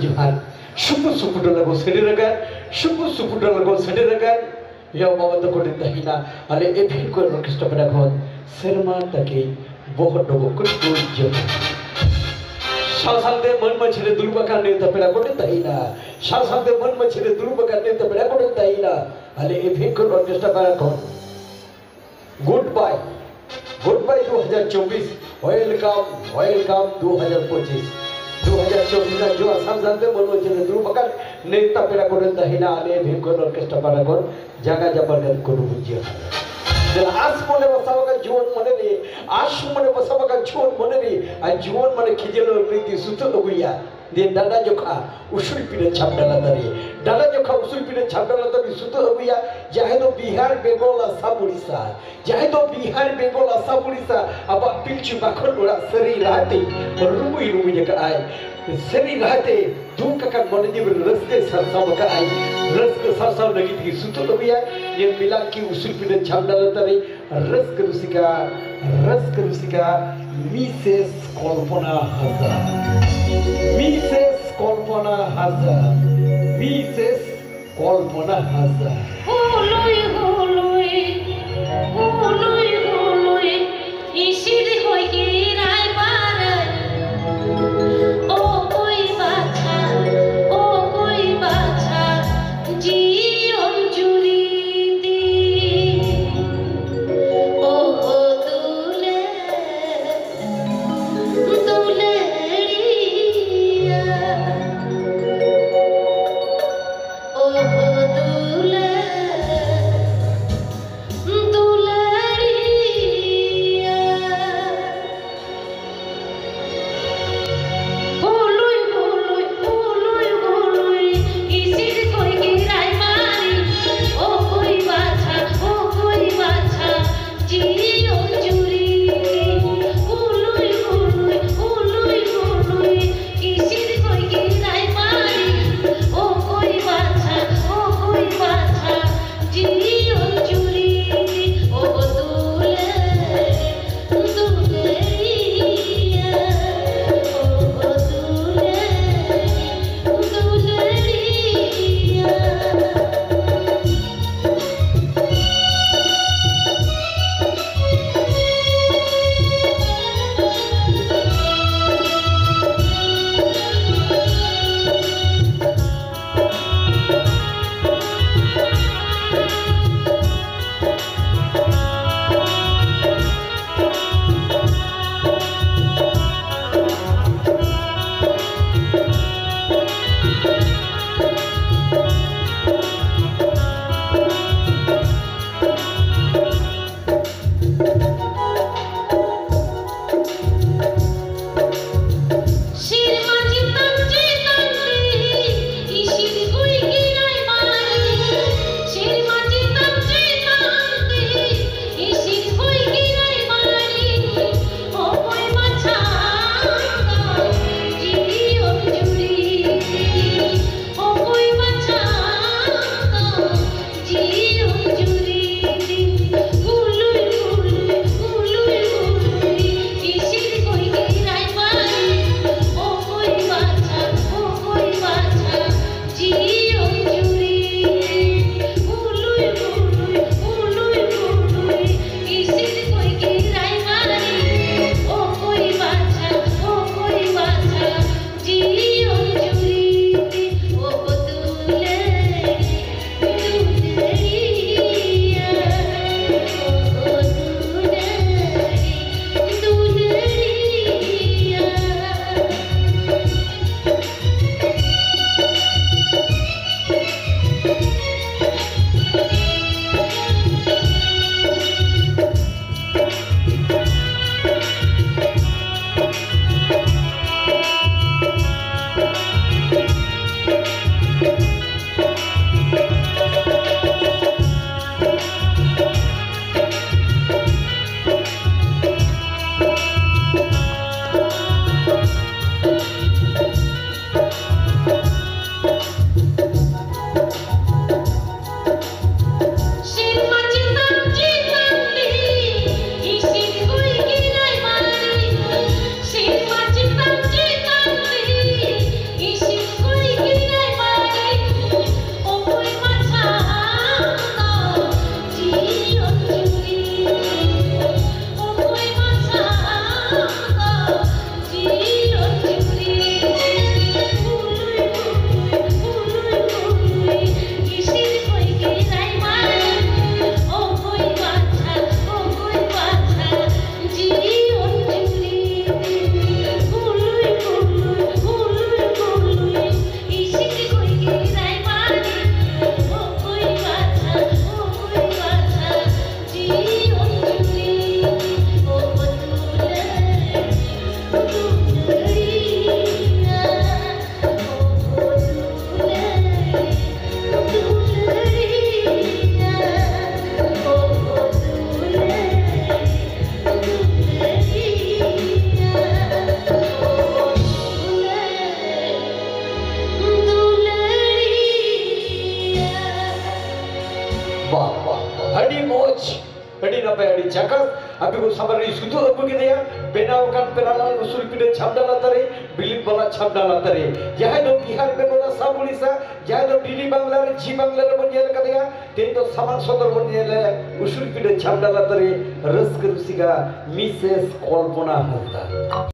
Johan. Supu dalam sederakan, supu dalam sederakan. Ya bawa tu kau dihina, ale event kau orkestra pada kau. Serma taki bohot dogo kutu Johan. Sasalde मन में छिरे दुलबका नेता पेड़ा कोटे ताईना सासालदे मन में छिरे दुलबका नेता पेड़ा कोटे ताईना अले event kau orkestra pada kau. Goodbye 2024 welcome 2025 2024 जो असम जानते बोलो चले दूर बकर नेता पेड़ा कोडन दहिना आले भेंकोन ऑर्केस्ट्रा पाड़ा कोन जगह जबरदस्त कोडु बुझिया जल आस मोने बसावका जीवन मने रे आश मोने बसावका जीवन मने रे आ जीवन मने खिजेलो रीति सुतो लगुया दे दादा जोखा उसूल पीड़े छापडाला तरी दादा जोखा उसूल पीड़े छापडाला तरी सुतो लगुया चाहे तो बिहार बेंगल असम उड़ीसा चाहे तो बिहार बेंगल असम उड़ीसा अब पिलचु बाखर उड़ा सरी राते रुबुई जगह आए सरी राते दुख का मन जीव रस्ते सरसाव का आई रस्क सरसाव लगी थी सुतो लगुया ये मिला की उसूल पीड़े छापडाला तरी रस्क रुसिका मिसेस कल्पना Hazra Mrs. Kalpana Hazar. Mrs. Kalpana Hazar. Holoi, holoi, holoi, holoi. Ishir hoi girai bare. Oh koi bacha, jion juri di. Oh dule. ᱟᱹᱰᱤ ᱱᱟᱯᱟᱭ ᱟᱹᱰᱤ ᱪᱟᱠᱟᱥ ᱟᱯᱮ ᱠᱚ ᱥᱟᱢᱟᱱ ᱥᱩᱫᱷᱩ ᱟᱹᱜᱩ ᱠᱮᱫᱮᱭᱟ ᱵᱮᱱᱟᱣ ᱠᱟᱱ ᱯᱮᱨᱟᱞᱟᱞ ᱩᱥᱩᱞ ᱯᱤᱰᱟᱹ ᱪᱷᱟᱢᱰᱟ ᱞᱟᱛᱟᱨ ᱨᱮ ᱵᱤᱞᱤᱯ ᱵᱟᱞᱟ ᱪᱷᱟᱢᱰᱟ ᱞᱟᱛᱟᱨ ᱨᱮ ᱡᱟᱦᱟᱸᱭ ᱫᱚ ᱵᱤᱦᱟᱨ ᱵᱮᱝᱜᱚᱞ ᱟᱥᱟᱢ ᱩᱲᱤᱥᱥᱟ ᱡᱟᱦᱟᱸᱭ ᱫᱚ ᱰᱤᱰᱤ ᱵᱟᱝᱞᱟ ᱨᱮ ᱡᱤ ᱵᱟᱝᱞᱟ ᱨᱮ ᱵᱚᱱ ᱧᱮᱞ ᱠᱟᱫᱮᱭᱟ ᱛᱮᱦᱮᱧ ᱫᱚ ᱥᱟᱢᱟᱱ ᱥᱚᱫᱚᱨ ᱵᱚᱱ ᱧᱮᱞᱟ ᱩᱥᱩᱞ ᱯᱤᱰᱟᱹ ᱪᱷᱟᱢᱰᱟ ᱞᱟᱛᱟᱨ ᱨᱮ ᱨᱟᱹᱥᱠᱟᱹ ᱨᱩᱥᱤᱠᱟ ᱢᱤᱥᱮᱥ ᱠᱚᱞᱯᱚᱱᱟ ᱦᱟᱸᱥᱫᱟ